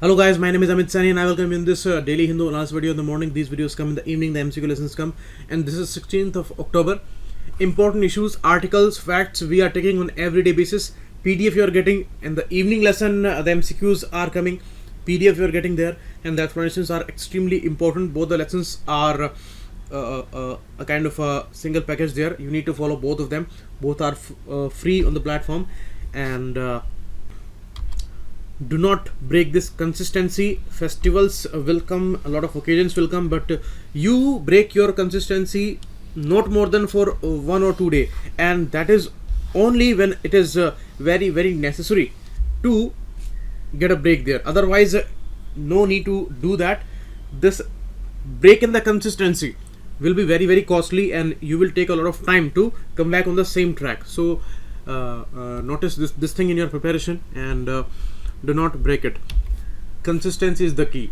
Hello guys, my name is Amit Sani and I welcome you in this daily Hindu analysis video in the morning. These videos come in the evening, the MCQ lessons come, and this is 16th of October. Important issues, articles, facts we are taking on everyday basis. PDF you are getting, and the evening lesson the MCQs are coming. PDF you are getting there, and the explanations are extremely important. Both the lessons are a kind of a single package there. You need to follow both of them. Both are free on the platform, and do not break this consistency. Festivals will come, a lot of occasions will come, but you break your consistency not more than for 1 or 2 days, and that is only when it is very necessary to get a break there. Otherwise no need to do that. This break in the consistency will be very costly, and you will take a lot of time to come back on the same track. So notice this thing in your preparation, and do not break it. Consistency is the key.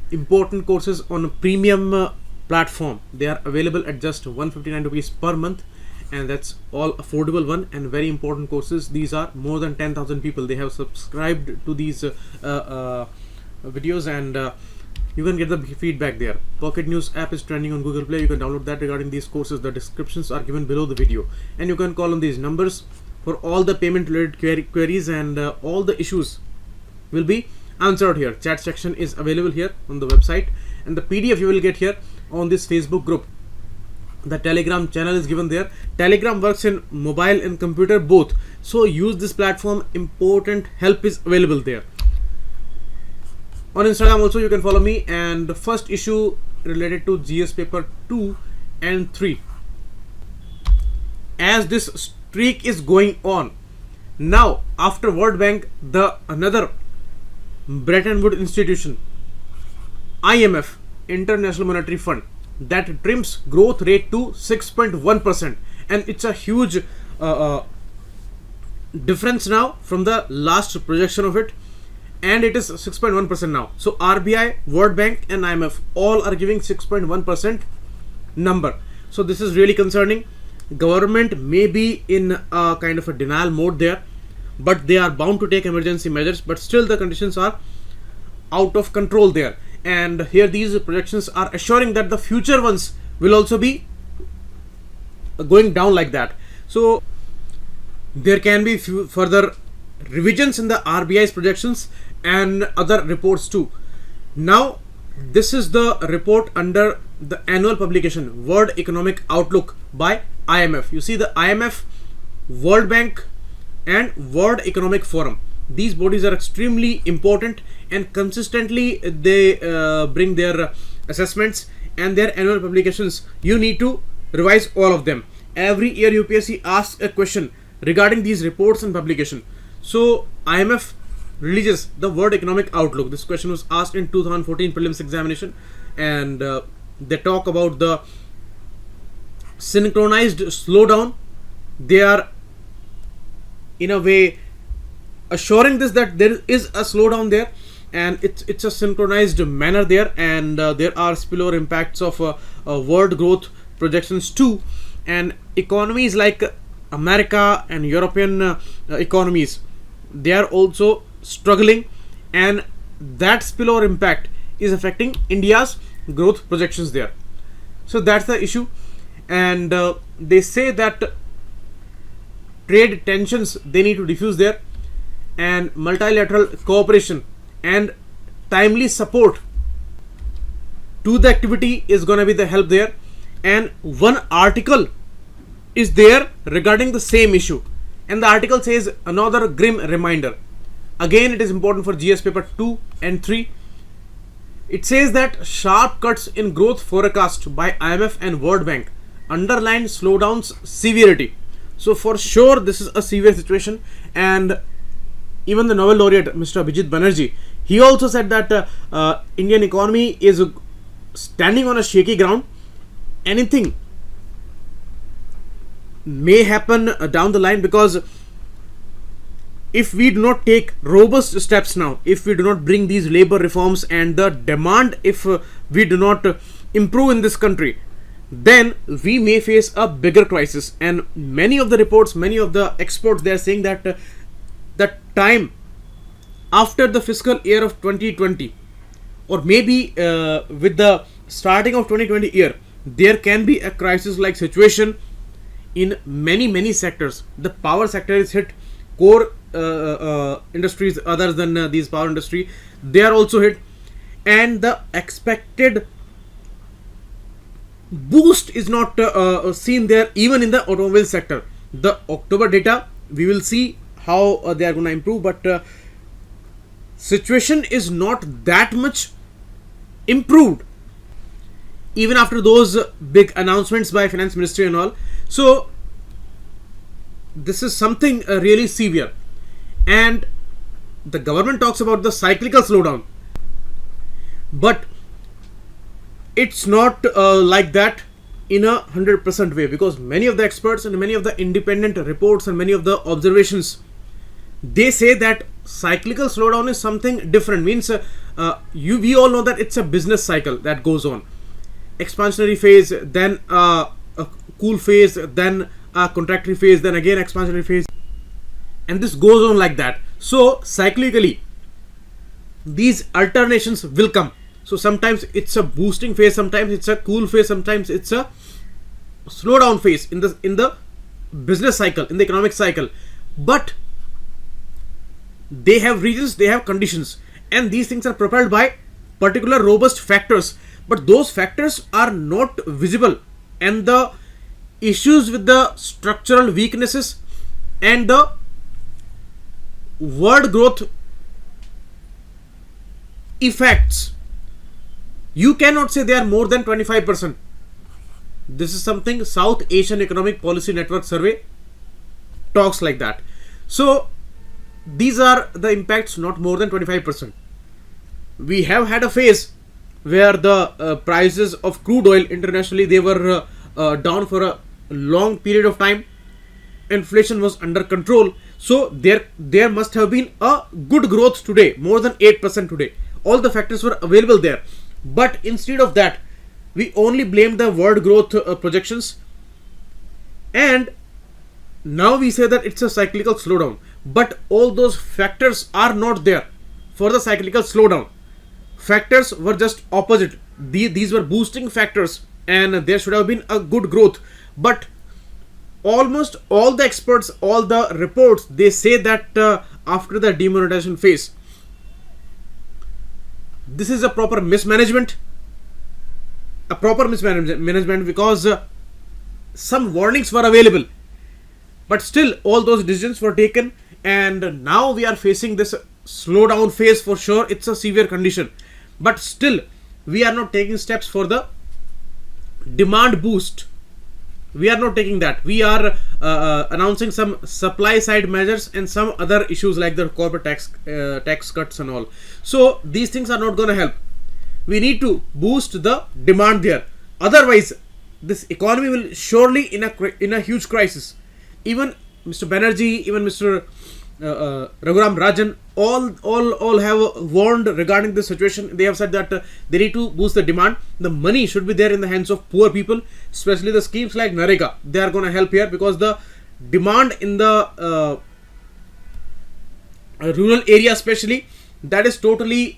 Important courses on a premium platform, they are available at just 159 rupees per month, and that's all affordable one and very important courses. These are more than 10,000 people, they have subscribed to these videos, and you can get the feedback there. Pocket News app is trending on Google Play. You can download that. Regarding these courses, the descriptions are given below the video, and you can call on these numbers for all the payment related queries, and all the issues will be answered here. Chat section is available here on the website, and the PDF you will get here on this Facebook group. The Telegram channel is given there. Telegram works in mobile and computer both, so use this platform. Important help is available there. On Instagram also you can follow me, and the first issue related to GS paper 2 and 3. As this streak is going on now, after World Bank, the another Bretton Woods institution, IMF, International Monetary Fund, that trims growth rate to 6.1%, and it's a huge difference now from the last projection of it, and it is 6.1% now. So RBI, World Bank and IMF all are giving 6.1% number. So this is really concerning. Government may be in a kind of a denial mode there, but they are bound to take emergency measures, but still the conditions are out of control there. And here these projections are assuring that the future ones will also be going down like that. So there can be few further revisions in the RBI's projections and other reports too. Now this is the report under the annual publication World Economic Outlook by IMF. You see the IMF, World Bank and World Economic Forum, these bodies are extremely important, and consistently they bring their assessments and their annual publications. You need to revise all of them. Every year UPSC asks a question regarding these reports and publication. So IMF releases the World Economic Outlook. This question was asked in 2014 Prelims Examination, and they talk about the synchronized slowdown. They are in a way assuring this that there is a slowdown there, and it's a synchronized manner there, and there are spillover impacts of world growth projections too, and economies like America and European economies, they are also struggling, and that spillover impact is affecting India's growth projections there. So that's the issue, and they say that trade tensions they need to diffuse there, and multilateral cooperation and timely support to the activity is going to be the help there. And one article is there regarding the same issue, and the article says another grim reminder. Again, it is important for GS paper 2 and 3. It says that sharp cuts in growth forecast by IMF and World Bank underline slowdown's severity. So for sure this is a severe situation, and even the Nobel laureate Mr. Abhijit Banerjee, he also said that Indian economy is standing on a shaky ground. Anything may happen down the line, because if we do not take robust steps now, if we do not bring these labor reforms and the demand, if we do not improve in this country, then we may face a bigger crisis. And many of the reports, many of the experts, they are saying that the time after the fiscal year of 2020, or maybe with the starting of 2020 year, there can be a crisis like situation in many sectors. The power sector is hit, core industries other than these power industry, they are also hit, and the expected boost is not seen there even in the automobile sector. The October data, we will see how they are going to improve, but situation is not that much improved even after those big announcements by finance ministry and all. So this is something really severe, and the government talks about the cyclical slowdown, but it's not like that in 100% way, because many of the experts and many of the independent reports and many of the observations, they say that cyclical slowdown is something different. Means we all know that it's a business cycle that goes on. Expansionary phase, then a cool phase, then a contractory phase, then again expansionary phase, and this goes on like that. So cyclically these alternations will come. So sometimes it's a boosting phase, sometimes it's a cool phase, sometimes it's a slowdown phase in the business cycle, in the economic cycle. But they have reasons, they have conditions, and these things are propelled by particular robust factors, but those factors are not visible, and the issues with the structural weaknesses and the world growth effects, you cannot say they are more than 25%. This is something South Asian Economic Policy Network survey talks like that. So these are the impacts, not more than 25%. We have had a phase where the prices of crude oil internationally, they were down for a long period of time. Inflation was under control. So there must have been a good growth today, more than 8% today. All the factors were available there. But instead of that, we only blame the world growth projections, and now we say that it's a cyclical slowdown. But all those factors are not there for the cyclical slowdown. Factors were just opposite. These were boosting factors, and there should have been a good growth. But almost all the experts, all the reports, they say that after the demonetization phase, this is a proper mismanagement. Because some warnings were available, but still all those decisions were taken, and now we are facing this slowdown phase. For sure it's a severe condition, but still we are not taking steps for the demand boost. We are not taking that. We are announcing some supply side measures and some other issues like the corporate tax cuts and all. So these things are not going to help. We need to boost the demand there. Otherwise, this economy will surely in a huge crisis. Even Mr. Banerjee, even Mr. Raghuram Rajan, all have warned regarding this situation. They have said that they need to boost the demand. The money should be there in the hands of poor people, especially the schemes like Narega. They are going to help here, because the demand in the rural area especially, that is totally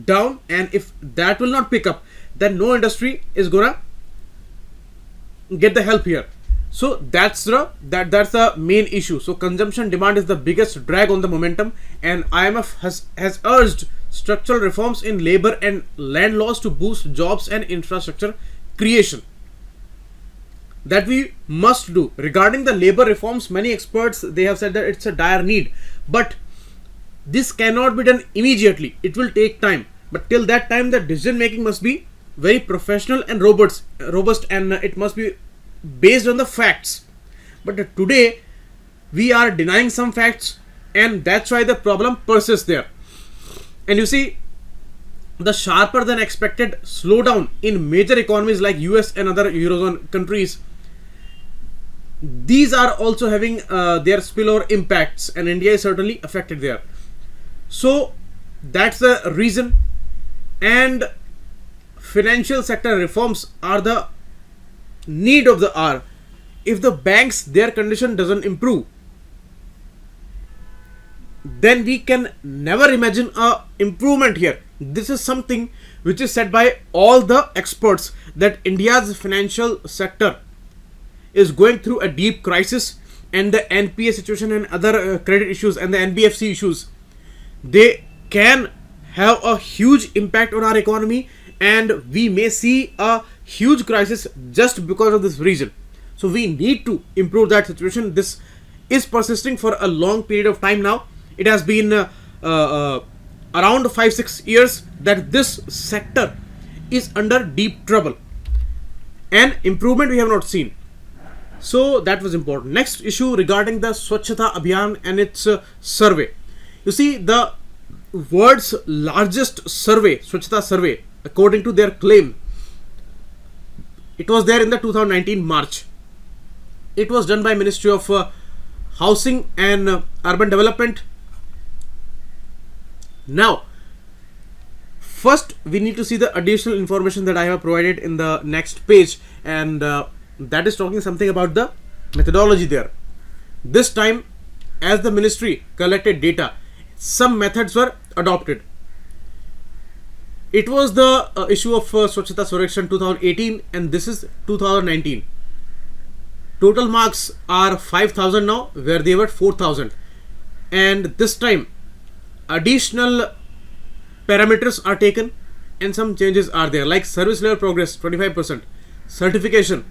down, and if that will not pick up, then no industry is going to get the help here. So that's the main issue. So consumption demand is the biggest drag on the momentum, and IMF has urged structural reforms in labor and land laws to boost jobs and infrastructure creation. That we must do. Regarding the labor reforms, many experts, they have said that it's a dire need, but this cannot be done immediately. It will take time, but till that time the decision making must be very professional and robust, and it must be based on the facts. But today we are denying some facts, and that's why the problem persists there. And you see, the sharper than expected slowdown in major economies like US and other Eurozone countries, these are also having their spillover impacts, and India is certainly affected there. So that's the reason, and financial sector reforms are the need of the hour. If the banks, their condition doesn't improve, then we can never imagine a improvement here. This is something which is said by all the experts, that India's financial sector is going through a deep crisis, and the NPA situation and other credit issues and the NBFC issues, they can have a huge impact on our economy, and we may see a huge crisis just because of this reason. So we need to improve that situation. This is persisting for a long period of time now. It has been around 5-6 years that this sector is under deep trouble, and improvement we have not seen. So that was important. Next issue regarding the Swachhta Abhiyan and its survey. You see, the world's largest survey, Swachhta survey, according to their claim, it was there in the 2019 March. It was done by Ministry of Housing and Urban Development. Now, first we need to see the additional information that I have provided in the next page, and that is talking something about the methodology there. This time, as the ministry collected data, some methods were adopted. It was the issue of Swachhta Survekshan 2018, and this is 2019. Total marks are 5,000 now, where they were 4,000. And this time, additional parameters are taken and some changes are there, like service level progress 25%, certification,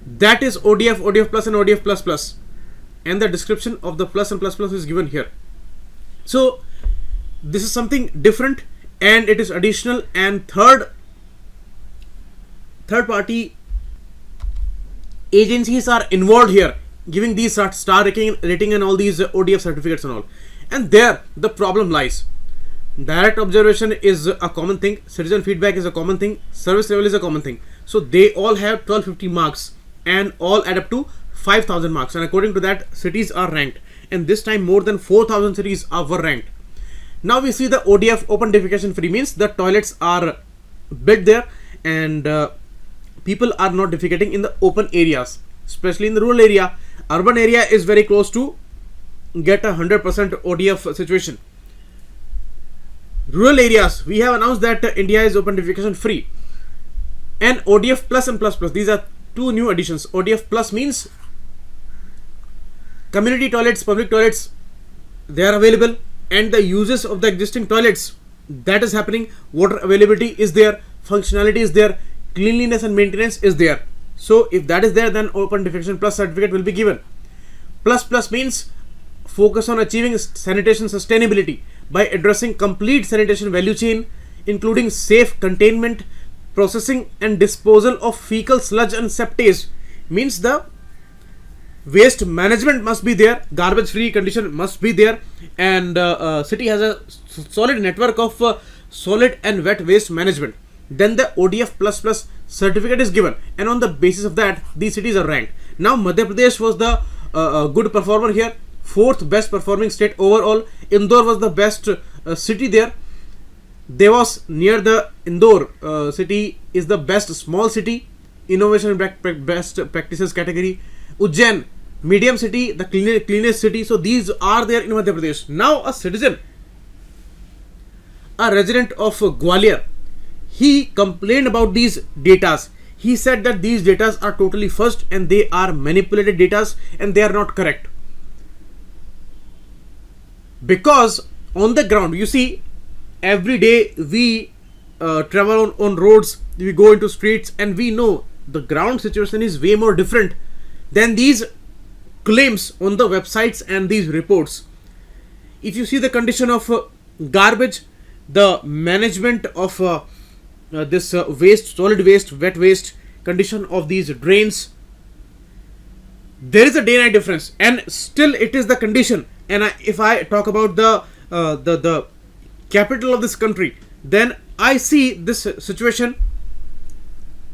that is ODF, ODF plus and ODF plus plus, and the description of the plus and plus plus is given here. So this is something different and it is additional, and third party agencies are involved here, giving these star rating and all these ODF certificates and all. And there the problem lies. Direct observation is a common thing, citizen feedback is a common thing, service level is a common thing. So they all have 1250 marks and all add up to 5,000 marks, and according to that cities are ranked, and this time more than 4,000 cities were ranked. Now we see the ODF, open defecation free, means the toilets are built there and people are not defecating in the open areas, especially in the rural area. Urban area is very close to get a 100% ODF situation. Rural areas, we have announced that India is open defecation free, and ODF plus and plus plus, these are two new additions. ODF plus means community toilets, public toilets, they are available, and the uses of the existing toilets, that is happening. Water availability is there, functionality is there, cleanliness and maintenance is there. So if that is there, then open defecation plus certificate will be given. Plus plus means focus on achieving sanitation sustainability by addressing complete sanitation value chain, including safe containment, processing and disposal of fecal sludge and septage. Means the waste management must be there, garbage free condition must be there, and city has a solid network of solid and wet waste management. Then the ODF plus plus certificate is given, and on the basis of that these cities are ranked. Now Madhya Pradesh was the good performer here, 4th best performing state overall. Indore was the best city there. Dewas near the Indore city is the best small city, innovation and best practices category. Ujjain, medium city, the cleanest city. So these are there in Madhya Pradesh. Now a citizen, a resident of Gwalior, he complained about these datas. He said that these datas are totally fudged and they are manipulated datas and they are not correct. Because on the ground, you see, every day we travel on roads, we go into streets, and we know the ground situation is way more different than these claims on the websites and these reports. If you see the condition of garbage, the management of this waste, solid waste, wet waste, condition of these drains, there is a day-night difference, and still it is the condition. And if I talk about the capital of this country, then I see this situation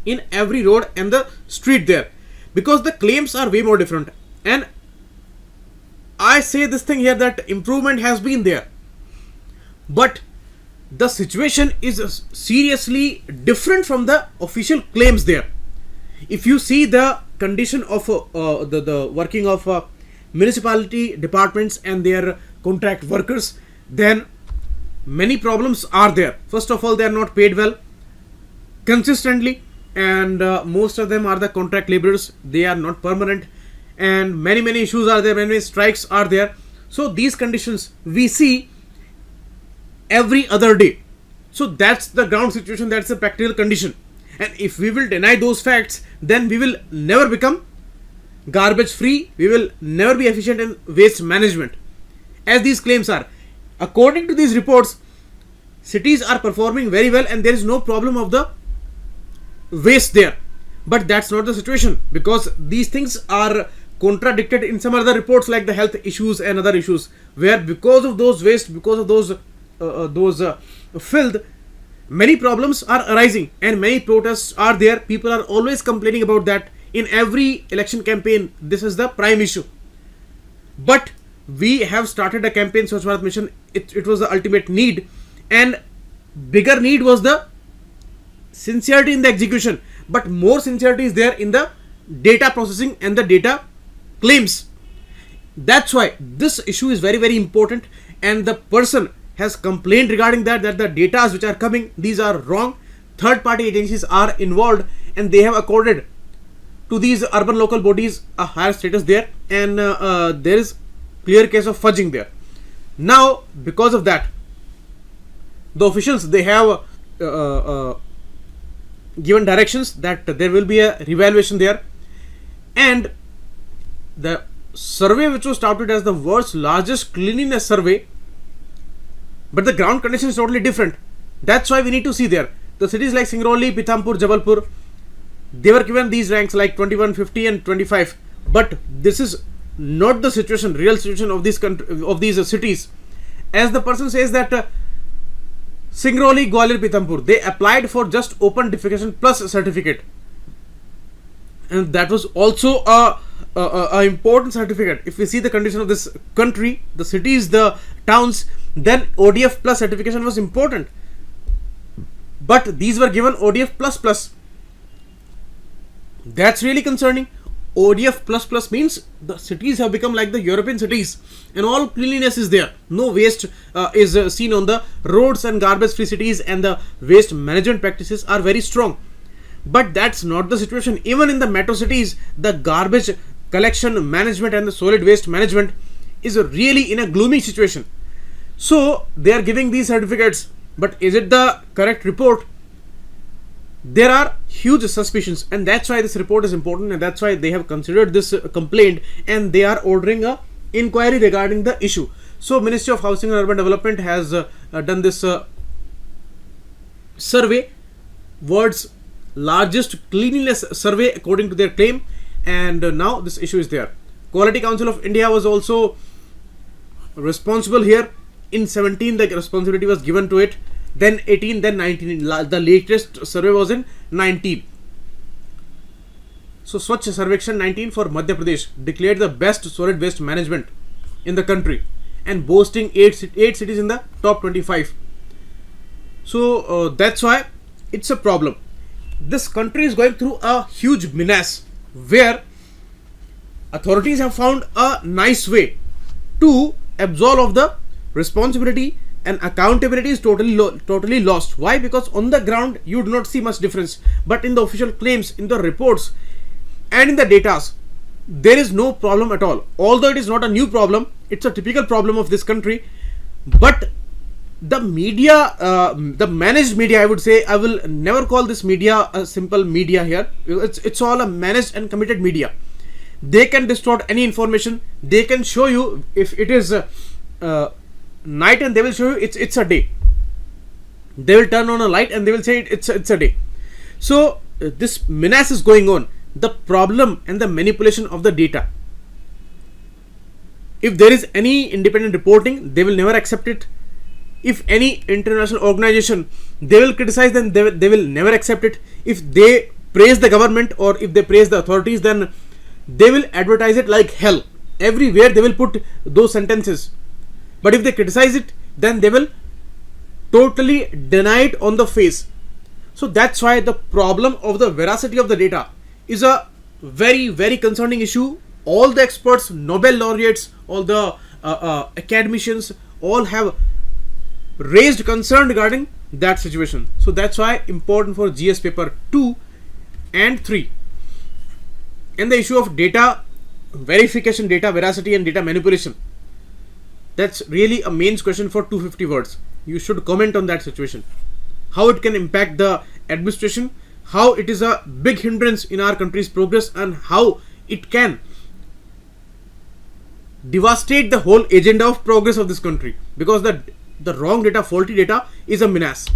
in every road and the street there, because the claims are way more different. And I say this thing here that improvement has been there, but the situation is seriously different from the official claims there. If you see the condition of the working of municipality departments and their contract workers, then many problems are there. First of all, they are not paid well consistently, and most of them are the contract laborers. They are not permanent, and many issues are there, many strikes are there. So these conditions we see every other day. So that's the ground situation, that's the practical condition. And if we will deny those facts, then we will never become garbage free, we will never be efficient in waste management, as these claims are. According to these reports, cities are performing very well and there is no problem of the waste there. But that's not the situation, because these things are contradicted in some other reports like the health issues and other issues, where because of those waste, because of those filth, many problems are arising and many protests are there. People are always complaining about that. In every election campaign, this is the prime issue. But we have started a campaign, Swachh Bharat Mission. It was the ultimate need, and bigger need was the sincerity in the execution, but more sincerity is there in the data processing and the data claims. That's why this issue is very important, and the person has complained regarding that the data which are coming, these are wrong. Third party agencies are involved and they have accorded to these urban local bodies a higher status there, and there is clear case of fudging there. Now because of that, the officials, they have given directions that there will be a revaluation there, and the survey which was touted as the world's largest cleanliness survey, but the ground condition is totally different. That's why we need to see there. The cities like Singrauli, Pithampur, Jabalpur, they were given these ranks like 21, 50 and 25. But this is not the situation, real situation of this country, of these cities. As the person says that Singrauli, Gwalior, Pithampur, they applied for just open defecation plus certificate, and that was also a important certificate. If we see the condition of this country, the cities, the towns, then ODF plus certification was important, but these were given ODF plus plus. That's really concerning. ODF plus plus means the cities have become like the European cities, and all cleanliness is there. No waste is seen on the roads, and garbage free cities, and the waste management practices are very strong. But that's not the situation. Even in the metro cities, the garbage collection management and the solid waste management is really in a gloomy situation. So they are giving these certificates, but is it the correct report? There are huge suspicions, and that's why this report is important, and that's why they have considered this complaint, and they are ordering a inquiry regarding the issue. So Ministry of Housing and Urban Development has done this survey, world's largest cleanliness survey according to their claim, and now this issue is there. Quality Council of India was also responsible here. In 17 the responsibility was given to it, then 18, then 19. The latest survey was in 19. So Swachh Sarvekshan 19 for Madhya Pradesh declared the best solid waste management in the country, and boasting 8 cities in the top 25. So that's why it's a problem. This country is going through a huge menace, where authorities have found a nice way to absolve of the responsibility, and accountability is totally lost. Why? Because on the ground you do not see much difference, but in the official claims, in the reports and in the data, there is no problem at all. Although it is not a new problem, it's a typical problem of this country. But the media, the managed media, I would say, I will never call this media a simple media here. It's all a managed and committed media. They can distort any information. They can show you if it is night, and they will show you it's a day. They will turn on a light and they will say it's a day. So this menace is going on. The problem and the manipulation of the data. If there is any independent reporting, they will never accept it. If any international organization, they will criticize them, they will never accept it. If they praise the government or if they praise the authorities, then they will advertise it like hell. Everywhere they will put those sentences. But if they criticize it, then they will totally deny it on the face. So that's why the problem of the veracity of the data is a very concerning issue. All the experts, Nobel laureates, all the academicians all have raised concern regarding that situation. So that's why important for GS paper 2 and 3. And the issue of data verification, data veracity and data manipulation, that's really a mains question for 250 words. You should comment on that situation, how it can impact the administration, how it is a big hindrance in our country's progress, and how it can devastate the whole agenda of progress of this country, because the wrong data, faulty data is a menace.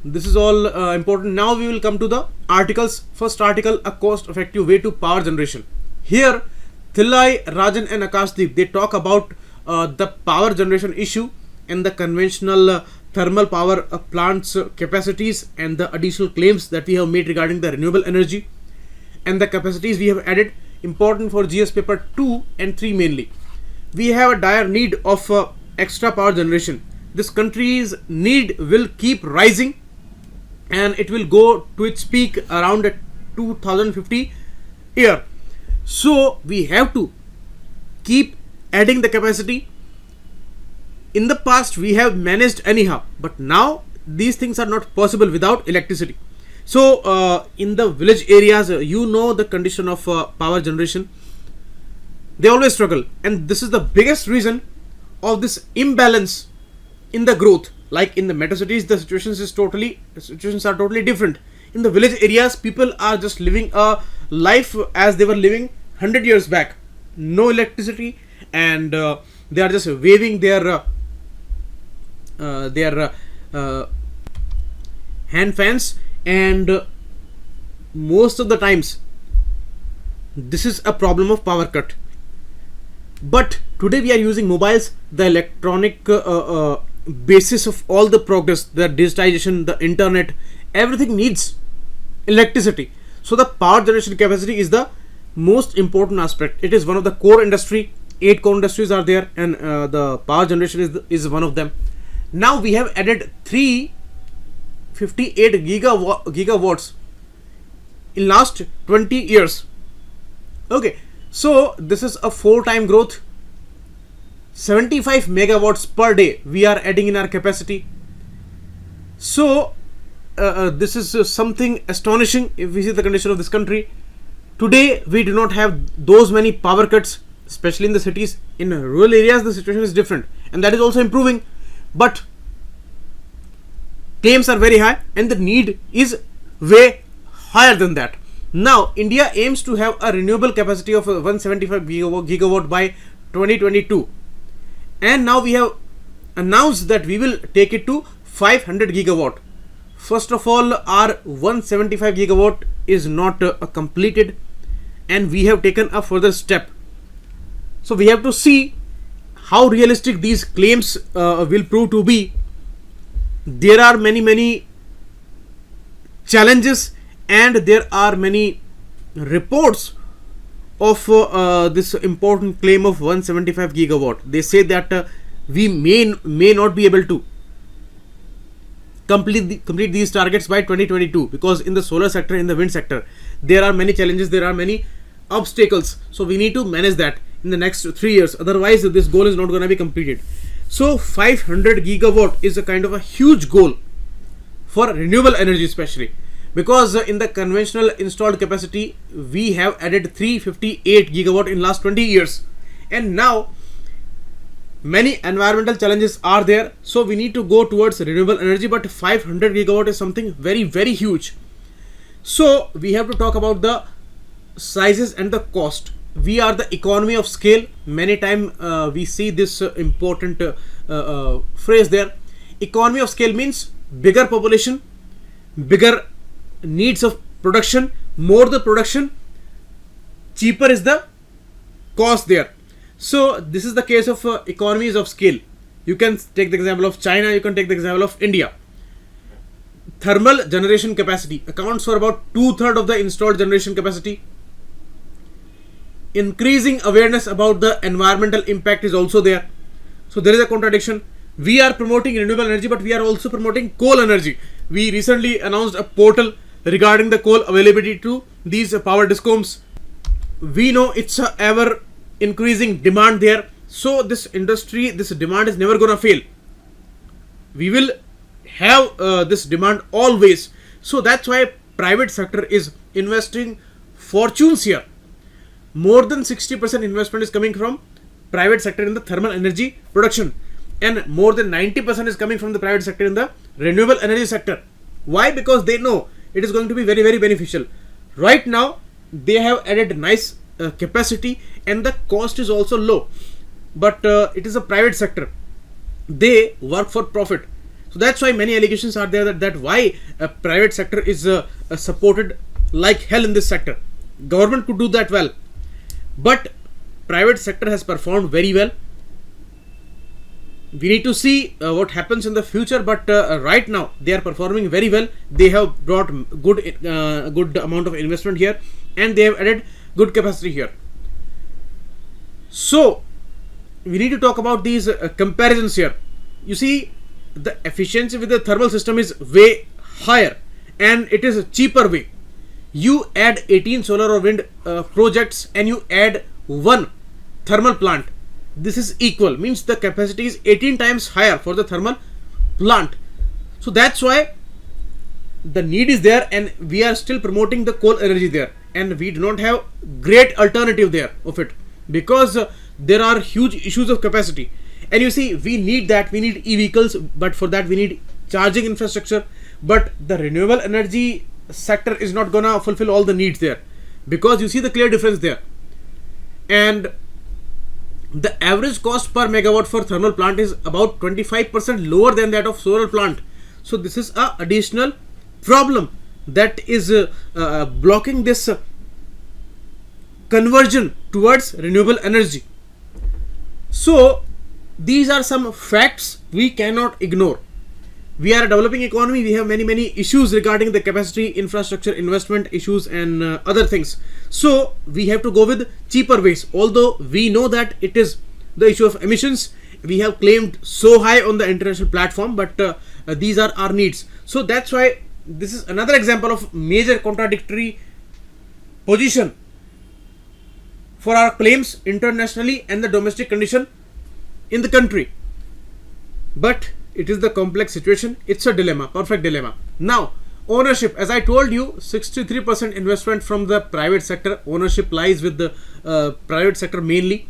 This is all important. Now we will come to the articles. First article, a cost effective way to power generation. Here Thillai, Rajan and Akashdeep, they talk about the power generation issue and the conventional thermal power plants capacities and the additional claims that we have made regarding the renewable energy and the capacities we have added, important for GS paper 2 and 3 mainly. We have a dire need of extra power generation. This country's need will keep rising and it will go to its peak around 2050 year. So we have to keep adding the capacity. In the past we have managed anyhow, but now these things are not possible without electricity. So in the village areas, you know the condition of power generation, they always struggle, and this is the biggest reason of this imbalance in the growth. Like in the metro cities, the situations are totally different. In the village areas, people are just living a life as they were living 100 years back. No electricity, and they are just waving their hand fans, and most of the times this is a problem of power cut. But today we are using mobiles, the electronic basis of all the progress, the digitization, the internet, everything needs electricity. So the power generation capacity is the most important aspect. It is one of the core industry. 8 core industries are there, and the power generation is one of them. Now we have added 358 gigawatts in last 20 years. Okay, so this is a 4-time growth. 75 megawatts per day we are adding in our capacity. So this is something astonishing if we see the condition of this country. Today we do not have those many power cuts, especially in the cities. In rural areas the situation is different, and that is also improving, but claims are very high and the need is way higher than that. Now India aims to have a renewable capacity of 175 gigawatt by 2022, and now we have announced that we will take it to 500 gigawatt. First of all, our 175 gigawatt is not completed, and we have taken a further step. So we have to see how realistic these claims will prove to be. There are many challenges, and there are many reports of this important claim of 175 gigawatt. They say that we may not be able to complete these targets by 2022, because in the solar sector, in the wind sector, there are many challenges, there are many obstacles. So we need to manage that in the next 3 years, otherwise this goal is not going to be completed. So 500 gigawatt is a kind of a huge goal for renewable energy, especially because in the conventional installed capacity we have added 358 gigawatt in last 20 years, and now many environmental challenges are there, so we need to go towards renewable energy. But 500 gigawatt is something very huge. So we have to talk about the sizes and the cost. We are the economy of scale. Many time we see this important phrase there. Economy of scale means bigger population, bigger needs of production, more the production, cheaper is the cost there. So this is the case of economies of scale. You can take the example of China, you can take the example of India. Thermal generation capacity accounts for about 2/3 of the installed generation capacity. Increasing awareness about the environmental impact is also there. So there is a contradiction. We are promoting renewable energy, but we are also promoting coal energy. We recently announced a portal regarding the coal availability to these power discoms. We know it's a ever increasing demand there, So this industry, this demand is never gonna fail. We will have this demand always. So that's why private sector is investing fortunes here. More than 60% investment is coming from private sector in the thermal energy production, and more than 90% is coming from the private sector in the renewable energy sector. Why? Because they know it is going to be very, very beneficial. Right now they have added nice capacity, and the cost is also low, but it is a private sector, they work for profit. So that's why many allegations are there that why private sector is supported like hell in this sector. Government could do that well, but private sector has performed very well. We need to see what happens in the future, but right now they are performing very well. They have brought good amount of investment here, and they have added good capacity here. So we need to talk about these comparisons here. You see, the efficiency with the thermal system is way higher, and it is a cheaper way. You add 18 solar or wind projects, and you add one thermal plant. This is equal, means the capacity is 18 times higher for the thermal plant. So that's why the need is there, and we are still promoting the coal energy there, and we do not have great alternative there of it, because there are huge issues of capacity. And you see, we need that, we need e-vehicles, but for that we need charging infrastructure. But the renewable energy sector is not gonna fulfill all the needs there, because you see the clear difference there. And the average cost per megawatt for thermal plant is about 25% lower than that of solar plant. So this is a additional problem that is blocking this conversion towards renewable energy. So these are some facts we cannot ignore. We are a developing economy. We have many issues regarding the capacity, infrastructure, investment issues, and other things. So we have to go with cheaper ways. Although we know that it is the issue of emissions, we have claimed so high on the international platform, but these are our needs. So that's why this is another example of major contradictory position for our claims internationally and the domestic condition in the country. But it is the complex situation. It's a dilemma, perfect dilemma. Now, ownership, as I told you, 63% investment from the private sector. Ownership lies with the private sector mainly,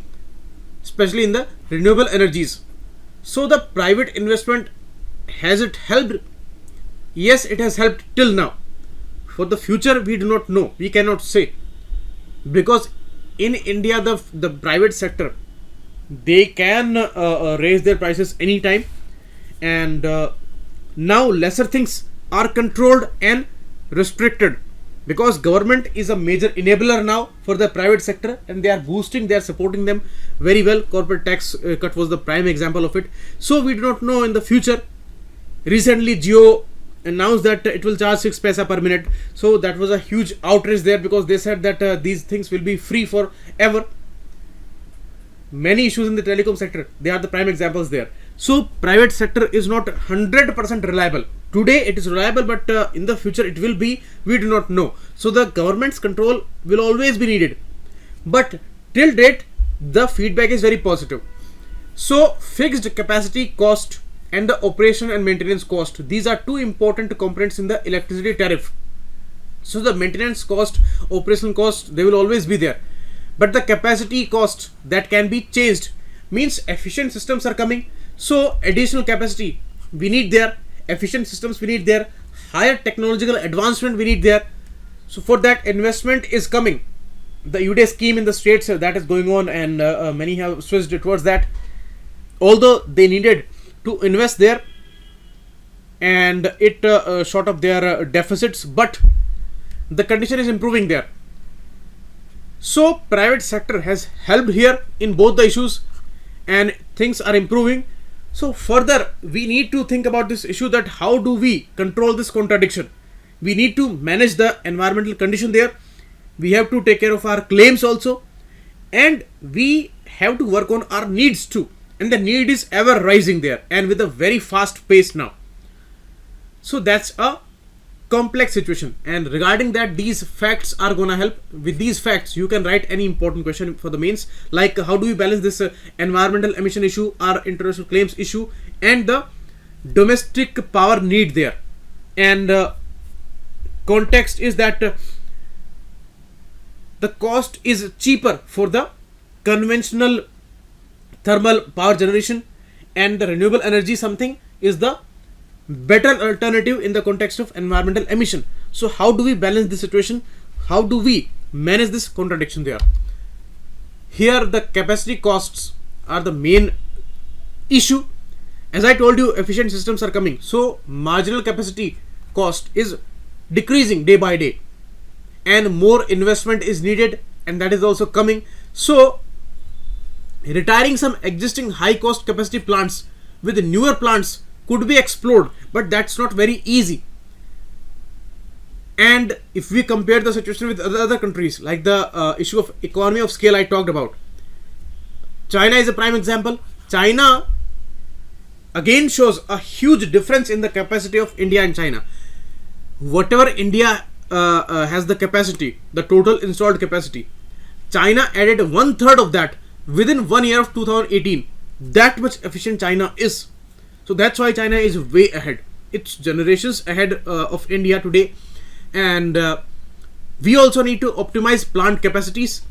especially in the renewable energies. So the private investment, has it helped? Yes, it has helped till now. For the future, we do not know. We cannot say, because in India, the private sector, they can raise their prices anytime, and now lesser things are controlled and restricted, because government is a major enabler now for the private sector, and they are boosting, they are supporting them very well. Corporate tax cut was the prime example of it. So we do not know in the future. Recently Jio announced that it will charge 6 paisa per minute. So that was a huge outrage there, because they said that these things will be free forever. Many issues in the telecom sector, they are the prime examples there. So private sector is not 100% reliable. Today it is reliable, but in the future it will be, we do not know. So the government's control will always be needed, but till date the feedback is very positive. So fixed capacity cost and the operation and maintenance cost, these are two important components in the electricity tariff. So the maintenance cost, operational cost, they will always be there, but the capacity cost, that can be changed. Means efficient systems are coming, so additional capacity we need there, efficient systems we need there, higher technological advancement we need there. So for that, investment is coming. The UDA scheme in the states, that is going on, and many have switched towards that. Although they needed to invest there, and it shot up their deficits, but the condition is improving there. So private sector has helped here in both the issues, and things are improving. So further, we need to think about this issue, that how do we control this contradiction. We need to manage the environmental condition there. We have to take care of our claims also, and we have to work on our needs too. And the need is ever rising there, and with a very fast pace now. So that's a complex situation, and regarding that these facts are gonna help. With these facts you can write any important question for the mains, like how do we balance this environmental emission issue or international claims issue and the domestic power need there. And context is that the cost is cheaper for the conventional thermal power generation, and the renewable energy something is the better alternative in the context of environmental emission. So how do we balance this situation? How do we manage this contradiction there? Here the capacity costs are the main issue. As I told you, efficient systems are coming, so marginal capacity cost is decreasing day by day and more investment is needed, and that is also coming. So retiring some existing high cost capacity plants with newer plants could be explored, but that's not very easy. And if we compare the situation with other countries, like the issue of economy of scale I talked about, China is a prime example. China again shows a huge difference in the capacity of India and China. Whatever India has the capacity, the total installed capacity, China added 1/3 of that within 1 year of 2018. That much efficient China is. So that's why China is way ahead. It's generations ahead of India today. And we also need to optimize plant capacities,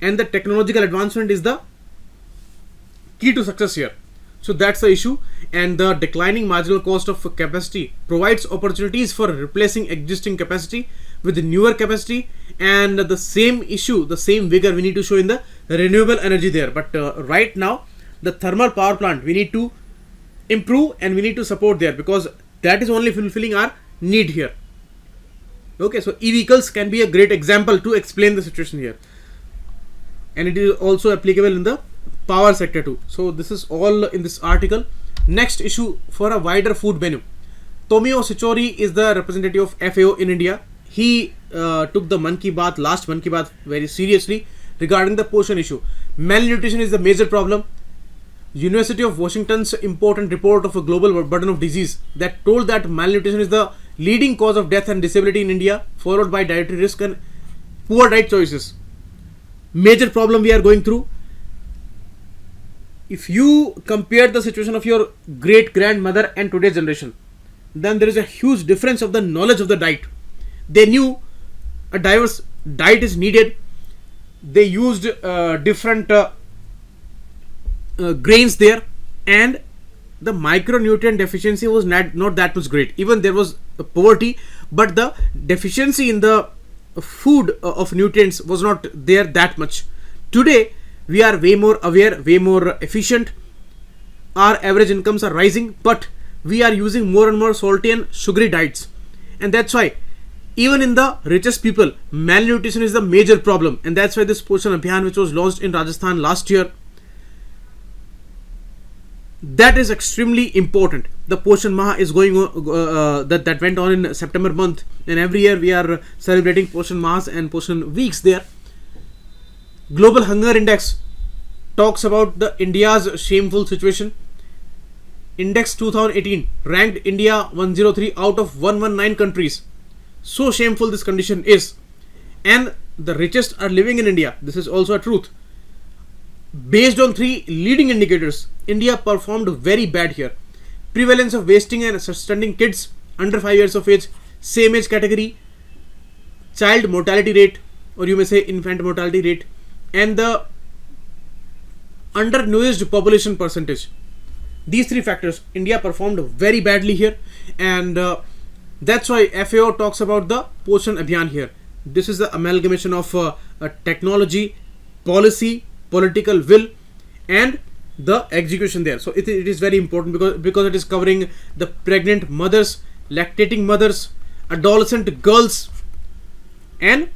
and the technological advancement is the key to success here. So that's the issue. And the declining marginal cost of capacity provides opportunities for replacing existing capacity with newer capacity, and the same issue, the same vigor we need to show in the renewable energy there. But right now the thermal power plant we need to improve and we need to support there, because that is only fulfilling our need here. Okay, so e-vehicles can be a great example to explain the situation here, and it is also applicable in the power sector too. So this is all in this article. Next issue, for a wider food menu. Tomio Sichori is the representative of FAO in India. He took the last Mann Ki Baat very seriously regarding the portion issue. Malnutrition is the major problem. University of Washington's important report of a global burden of disease that told that malnutrition is the leading cause of death and disability in India, followed by dietary risk and poor diet choices. Major problem we are going through. If you compare the situation of your great grandmother and today's generation, then there is a huge difference of the knowledge of the diet. They knew a diverse diet is needed. They used different grains there, and the micronutrient deficiency was not that much great. Even there was poverty, but the deficiency in the food of nutrients was not there that much. Today we are way more aware, way more efficient. Our average incomes are rising, but we are using more and more salty and sugary diets, and that's why even in the richest people malnutrition is the major problem. And that's why this Poshan Abhiyan, which was launched in Rajasthan last year, that is extremely important. The Poshan Maha is going on, that went on in September month, and every year we are celebrating Poshan Mahas and Poshan weeks there. Global Hunger Index talks about the India's shameful situation. Index 2018 ranked India 103 out of 119 countries. So shameful this condition is, and the richest are living in India. This is also a truth. Based on 3 leading indicators, India performed very bad here. Prevalence of wasting and stunting kids under 5 years of age, same age category, child mortality rate, or you may say infant mortality rate, and the undernourished population percentage. These 3 factors, India performed very badly here, and that's why FAO talks about the Poshan Abhiyan here. This is the amalgamation of technology, policy, political will, and the execution there. So it is very important because it is covering the pregnant mothers, lactating mothers, adolescent girls, and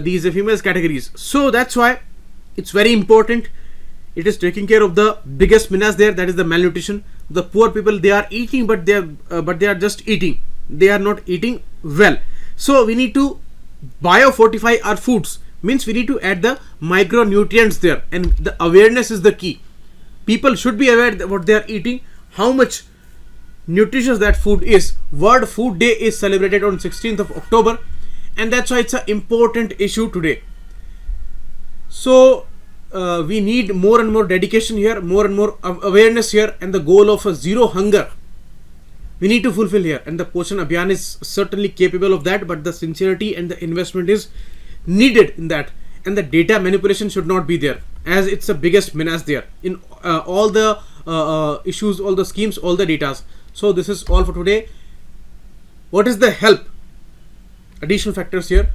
these females categories. So that's why it's very important. It is taking care of the biggest menace there, that is the malnutrition. The poor people, they are eating, but they are just eating. They are not eating well. So we need to biofortify our foods. Means we need to add the micronutrients there, and the awareness is the key. People should be aware that what they are eating, how much nutritious that food is. World Food Day is celebrated on 16th of October, and that's why it's an important issue today. So we need more and more dedication here, more and more awareness here, and the goal of a zero hunger we need to fulfill here. And the Poshan Abhiyan is certainly capable of that, but the sincerity and the investment is needed in that. And the data manipulation should not be there, as it's the biggest menace there in all the issues, all the schemes, all the datas. So this is all for today. What is the help? Additional factors here.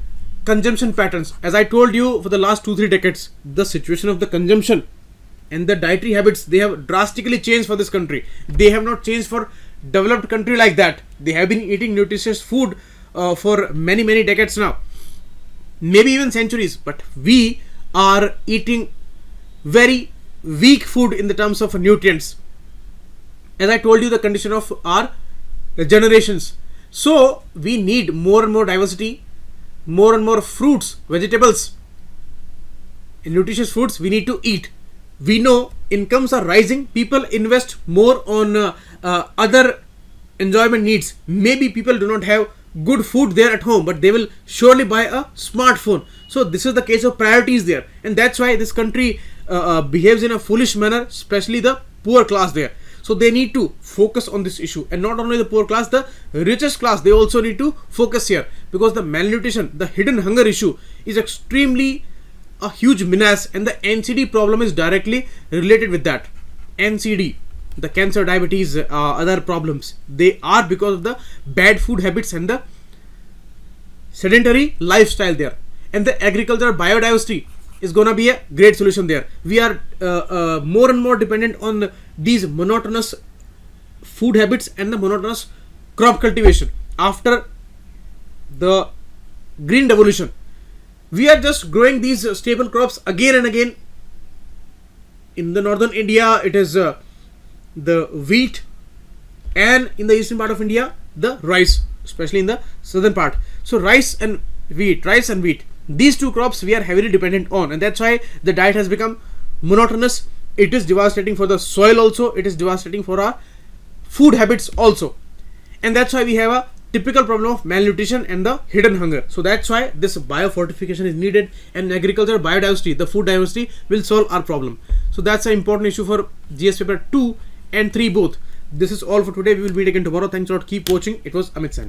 Consumption patterns. As I told you, for the last 2-3 decades, the situation of the consumption and the dietary habits, they have drastically changed for this country. They have not changed for developed country like that. They have been eating nutritious food for many decades now, maybe even centuries, but we are eating very weak food in the terms of nutrients. As I told you, the condition of our generations. So we need more and more diversity, more and more fruits, vegetables, and nutritious foods we need to eat. We know incomes are rising, people invest more on other enjoyment needs. Maybe people do not have good food there at home, but they will surely buy a smartphone. So this is the case of priorities there, and that's why this country behaves in a foolish manner, especially the poor class there. So they need to focus on this issue, and not only the poor class, the richest class, they also need to focus here, because the malnutrition, the hidden hunger issue is extremely a huge menace, and the NCD problem is directly related with that. NCD, the cancer, diabetes, other problems, they are because of the bad food habits and the sedentary lifestyle there. And the agriculture biodiversity is gonna be a great solution there. We are more and more dependent on these monotonous food habits and the monotonous crop cultivation. After the green revolution, we are just growing these staple crops again and again. In the northern India, it is the wheat, and in the eastern part of India, the rice, especially in the southern part. So rice and wheat, these two crops we are heavily dependent on, and that's why the diet has become monotonous. It is devastating for the soil also, it is devastating for our food habits also, and that's why we have a typical problem of malnutrition and the hidden hunger. So that's why this biofortification is needed, and agriculture biodiversity, the food diversity, will solve our problem. So that's an important issue for GS paper 2 and 3 both. This is all for today. We will meet again tomorrow. Thanks a lot. Keep watching. It was Amit Sani.